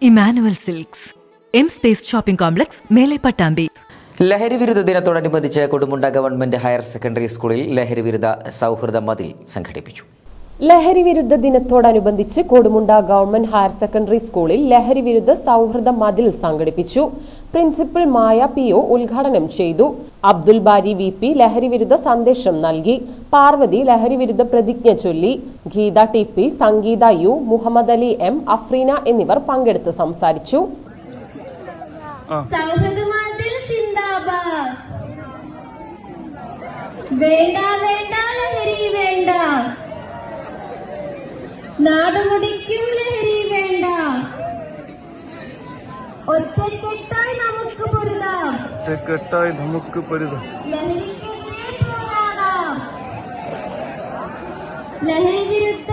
Emmanuel silks, M space shopping complex, മേലെ പട്ടാമ്പി. ലഹരി വിരുദ്ധ ദിനത്തോടനുബന്ധിച്ച് കൊടുമുണ്ട ഗവൺമെന്റ് ഹയർ സെക്കൻഡറി സ്കൂളിൽ ലഹരി വിരുദ്ധ സൗഹൃദ മതിൽ സംഘടിപ്പിച്ചു. ലഹരി വിരുദ്ധ ദിനത്തോടനുബന്ധിച്ച് കൊടുമുണ്ട ഗവൺമെന്റ് ഹയർ സെക്കൻഡറി സ്കൂളിൽ ലഹരി വിരുദ്ധ സൗഹൃദ മതിൽ സംഘടിപ്പിച്ചു. പ്രിൻസിപ്പൽ മായ PO ഉദ്ഘാടനം ചെയ്തു. അബ്ദുൽ ബാരി VP ലഹരി വിരുദ്ധ സന്ദേശം നൽകി. പാർവതി ലഹരി വിരുദ്ധ പ്രതിജ്ഞ ചൊല്ലി. ഗീത TP, സംഗീത U, മുഹമ്മദ് അലി M, അഫ്രീന എന്നിവർ പങ്കെടുത്ത് സംസാരിച്ചു. നാടുമുടിക്കും ലഹരി വേണ്ട, ഒറ്റക്കെട്ടായി നമുക്ക് പൊരുതാം, ലഹരിക്കെതിരെ പോരാടാം, ലഹരി വിരുദ്ധ